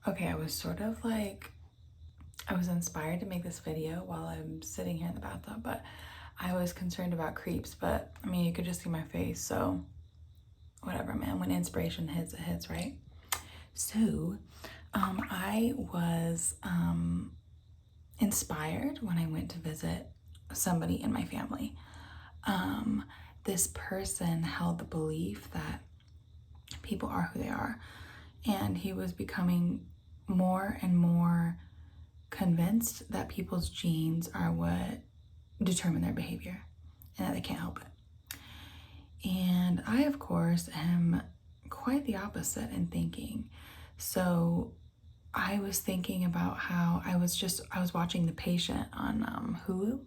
Okay, I was sort of like, I was inspired to make this video while I'm sitting here in the bathtub, but I was concerned about creeps. But I mean, you could just see my face, so whatever, man. When inspiration hits, it hits, right? So, I was inspired when I went to visit somebody in my family. Um, this person held the belief that people are who they are, and he was becoming more and more convinced that people's genes are what determine their behavior and that they can't help it. And I, of course, am quite the opposite in thinking. So I was thinking about how I was watching The Patient on Hulu,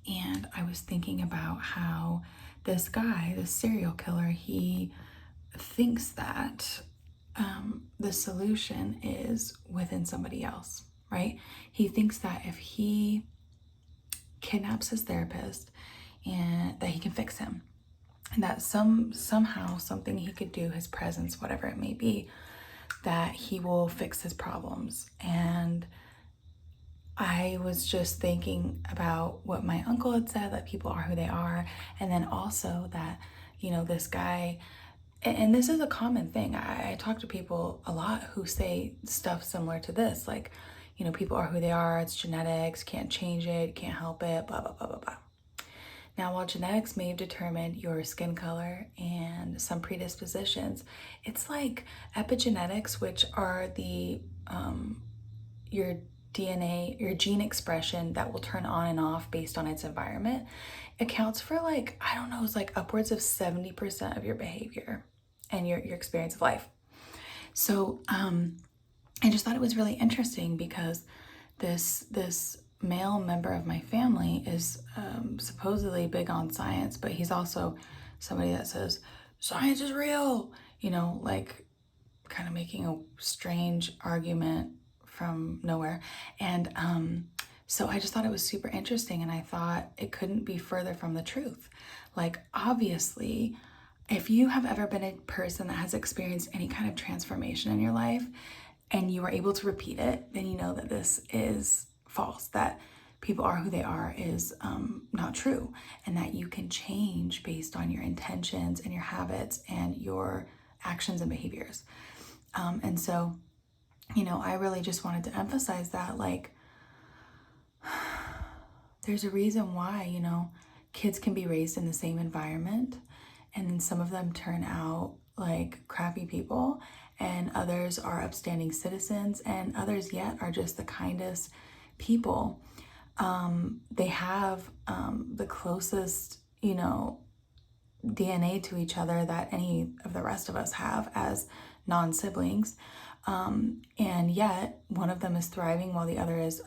and I was thinking about how this guy, this serial killer, he thinks that the solution is within somebody else, right? He thinks that if he kidnaps his therapist and that he can fix him, and that somehow something he could do, his presence, whatever it may be, that he will fix his problems. And I was just thinking about what my uncle had said, that people are who they are, and then also that, this guy, and this is a common thing. I talk to people a lot who say stuff similar to this, like, people are who they are, it's genetics, can't change it, can't help it, blah, blah, blah, blah, blah. Now, while genetics may have determined your skin color and some predispositions, it's like epigenetics, which are your DNA, your gene expression that will turn on and off based on its environment, accounts for, like, I don't know, it's like upwards of 70% of your behavior and your experience of life. So I just thought it was really interesting because this male member of my family is supposedly big on science, but he's also somebody that says science is real, like kind of making a strange argument from nowhere. And so I just thought it was super interesting, and I thought it couldn't be further from the truth. Like, obviously, if you have ever been a person that has experienced any kind of transformation in your life and you are able to repeat it, then you know that this is false, that people are who they are is not true, and that you can change based on your intentions and your habits and your actions and behaviors. And so, I really just wanted to emphasize that, like, there's a reason why, kids can be raised in the same environment, and then some of them turn out like crappy people, and others are upstanding citizens, and others yet are just the kindest people. They have the closest, DNA to each other that any of the rest of us have as non-siblings. And yet one of them is thriving while the other is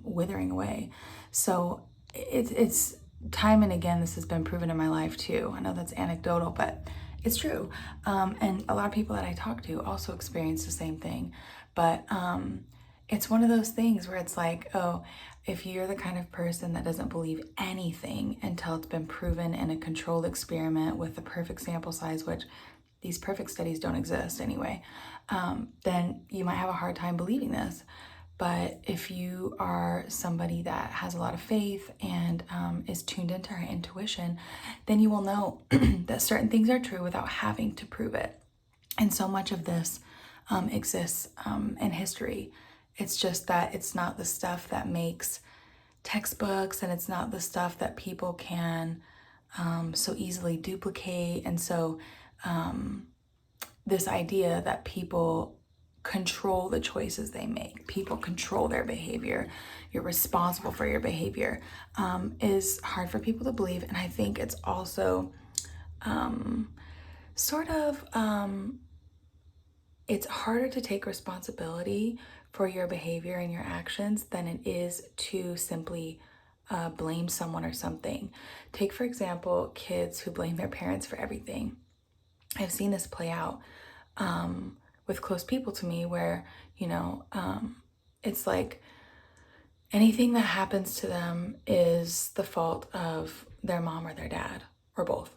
withering away. So it's time and again, this has been proven in my life too. I know that's anecdotal, but it's true. And a lot of people that I talk to also experience the same thing. But it's one of those things where it's like, oh, if you're the kind of person that doesn't believe anything until it's been proven in a controlled experiment with the perfect sample size, which these perfect studies don't exist anyway, then you might have a hard time believing this. But if you are somebody that has a lot of faith and is tuned into her intuition, then you will know that certain things are true without having to prove it. And so much of this exists in history. It's just that it's not the stuff that makes textbooks, and it's not the stuff that people can so easily duplicate. And so this idea that people control the choices they make, people control their behavior, you're responsible for your behavior, is hard for people to believe. And I think it's also it's harder to take responsibility for your behavior and your actions than it is to simply blame someone or something. Take, for example, kids who blame their parents for everything. I've seen this play out with close people to me where, it's like anything that happens to them is the fault of their mom or their dad or both.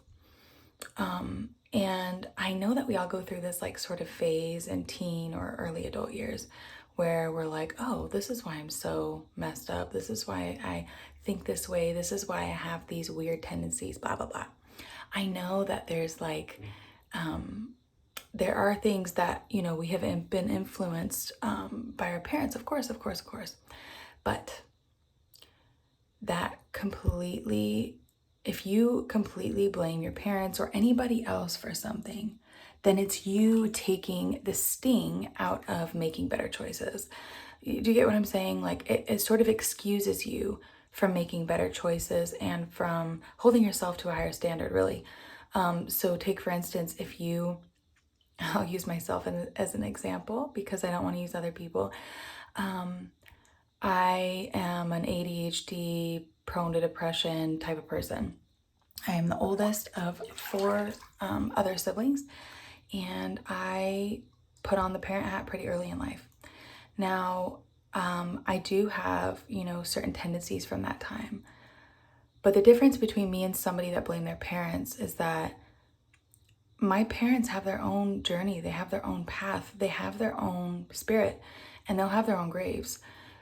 And I know that we all go through this like sort of phase in teen or early adult years where we're like, oh, this is why I'm so messed up. This is why I think this way. This is why I have these weird tendencies, blah, blah, blah. I know that there's like, there are things that, you know, we have been influenced by our parents, of course, of course, of course. But that completely, if you completely blame your parents or anybody else for something, then it's you taking the sting out of making better choices. Do you get what I'm saying? Like it sort of excuses you from making better choices and from holding yourself to a higher standard, really. So take, for instance, if you, I'll use myself as an example because I don't want to use other people. I am an ADHD, prone to depression type of person. I am the oldest of four other siblings, and I put on the parent hat pretty early in life. Now, I do have, you know, certain tendencies from that time. But the difference between me and somebody that blame their parents is that my parents have their own journey, they have their own path, they have their own spirit, and they'll have their own graves.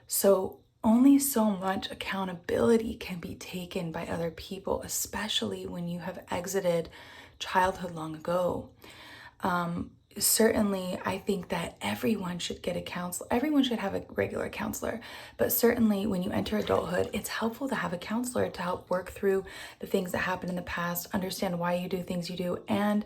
So only so much accountability can be taken by other people, especially when you have exited childhood long ago. Certainly, I think that everyone should get a counselor. Everyone should have a regular counselor. But certainly, when you enter adulthood, it's helpful to have a counselor to help work through the things that happened in the past, understand why you do things you do, and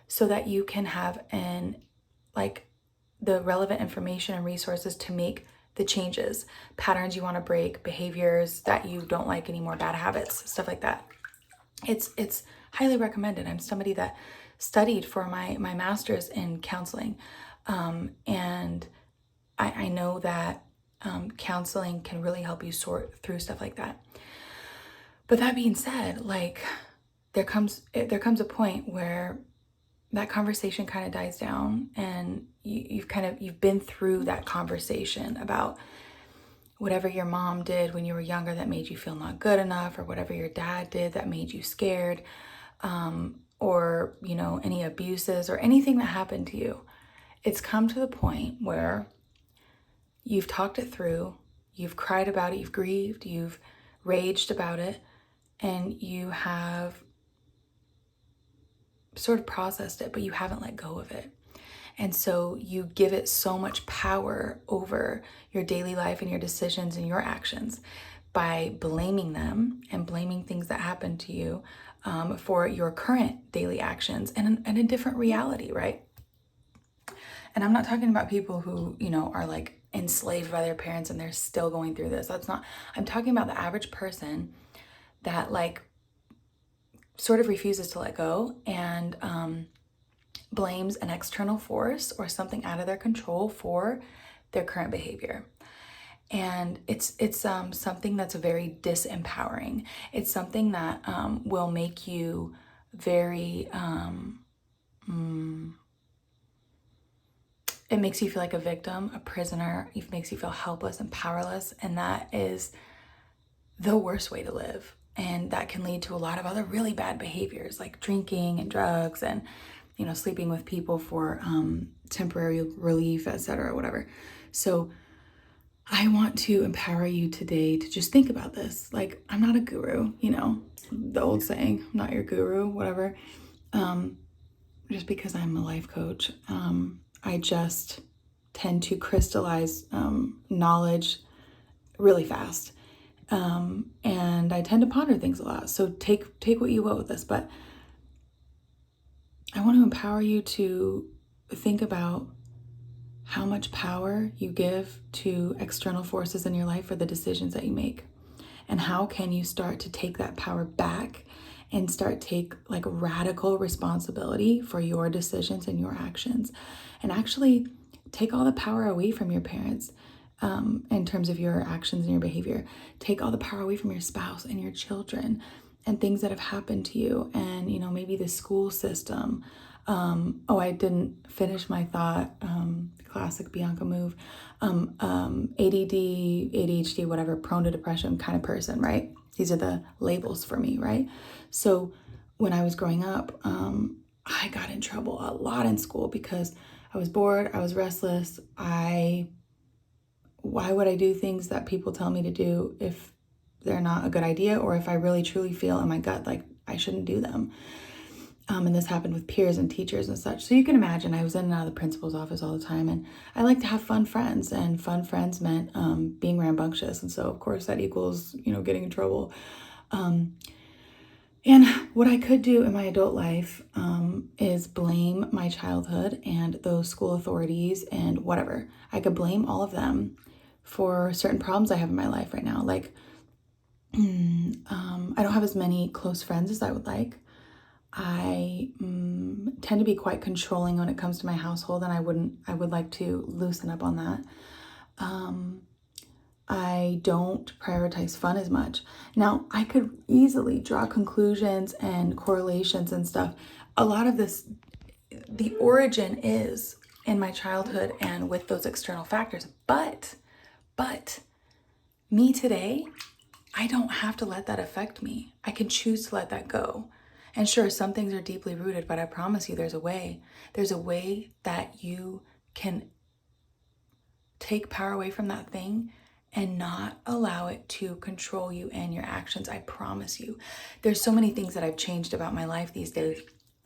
so that you can have the relevant information and resources to make the changes, patterns you want to break, behaviors that you don't like anymore, bad habits, stuff like that. It's highly recommended. I'm somebody that studied for my master's in counseling. And I know that counseling can really help you sort through stuff like that. But that being said, like there comes a point where that conversation kind of dies down, and you've been through that conversation about whatever your mom did when you were younger that made you feel not good enough, or whatever your dad did that made you scared, or, you know, any abuses or anything that happened to you. It's come to the point where you've talked it through, you've cried about it, you've grieved, you've raged about it, and you have sort of processed it, but you haven't let go of it. And so you give it so much power over your daily life and your decisions and your actions by blaming them and blaming things that happened to you for your current daily actions and a different reality, right? And I'm not talking about people who, you know, are like enslaved by their parents and they're still going through this. That's not, I'm talking about the average person that like sort of refuses to let go and blames an external force or something out of their control for their current behavior. And it's something that's very disempowering. It's something that will make you very, it makes you feel like a victim, a prisoner. It makes you feel helpless and powerless. And that is the worst way to live. And that can lead to a lot of other really bad behaviors like drinking and drugs and, you know, sleeping with people for temporary relief, etc., whatever. So I want to empower you today to just think about this. Like, I'm not a guru, you know, the old saying, I'm not your guru, whatever. Just because I'm a life coach, I just tend to crystallize knowledge really fast. And I tend to ponder things a lot. So take what you will with this, but I want to empower you to think about how much power you give to external forces in your life for the decisions that you make. And how can you start to take that power back and start take like radical responsibility for your decisions and your actions, and actually take all the power away from your parents in terms of your actions and your behavior. Take all the power away from your spouse and your children and things that have happened to you, and, you know, maybe the school system. I didn't finish my thought. Classic Bianca move. ADD, ADHD, whatever, prone to depression kind of person, right? These are the labels for me, right? So when I was growing up, I got in trouble a lot in school because I was bored, I was restless. Why would I do things that people tell me to do if they're not a good idea, or if I really truly feel in my gut like I shouldn't do them? And this happened with peers and teachers and such. So you can imagine I was in and out of the principal's office all the time, and I like to have fun friends, and fun friends meant being rambunctious. And so of course that equals, getting in trouble. And what I could do in my adult life is blame my childhood and those school authorities and whatever. I could blame all of them for certain problems I have in my life right now. Like, I don't have as many close friends as I would like. I tend to be quite controlling when it comes to my household, and I would like to loosen up on that. I don't prioritize fun as much. Now, I could easily draw conclusions and correlations and stuff. A lot of this, the origin is in my childhood and with those external factors. But me today, I don't have to let that affect me. I can choose to let that go. And sure, some things are deeply rooted, but I promise you there's a way. There's a way that you can take power away from that thing and not allow it to control you and your actions. I promise you. There's so many things that I've changed about my life these days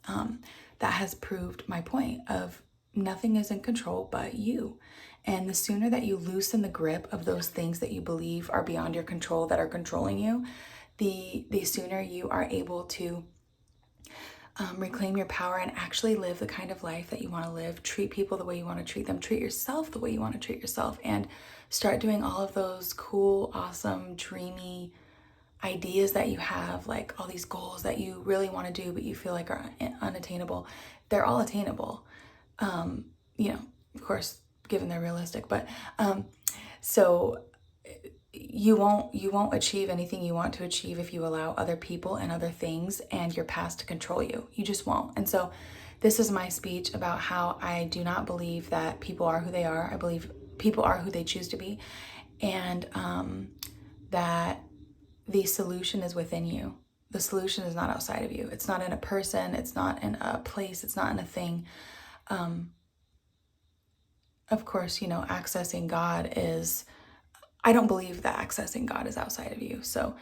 that has proved my point of nothing is in control but you. And the sooner that you loosen the grip of those things that you believe are beyond your control, that are controlling you, the sooner you are able to reclaim your power and actually live the kind of life that you want to live, treat people the way you want to treat them, treat yourself the way you want to treat yourself, and start doing all of those cool, awesome, dreamy ideas that you have, like all these goals that you really want to do but you feel like are unattainable. They're all attainable, of course, given they're realistic, but so you won't achieve anything you want to achieve if you allow other people and other things and your past to control you. You just won't. And so this is my speech about how I do not believe that people are who they are. I believe people are who they choose to be, and that the solution is within you. The solution is not outside of you. It's not in a person. It's not in a place. It's not in a thing. Of course, accessing God is, I don't believe that accessing God is outside of you. So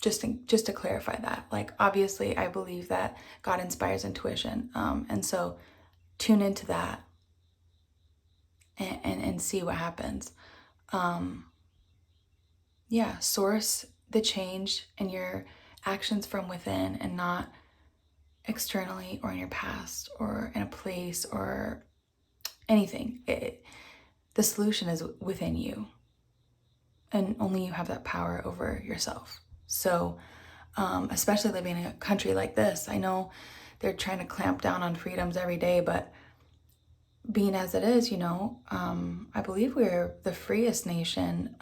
just to clarify that, like, obviously I believe that God inspires intuition. And so tune into that and see what happens. Source the change in your actions from within and not externally or in your past or in a place or anything. The solution is within you. And only you have that power over yourself. So, especially living in a country like this, I know they're trying to clamp down on freedoms every day, but being as it is, I believe we're the freest nation,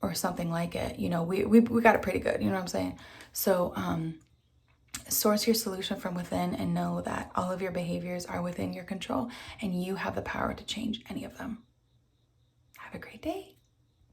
or something like it. We got it pretty good. You know what I'm saying? So, source your solution from within and know that all of your behaviors are within your control and you have the power to change any of them. Have a great day.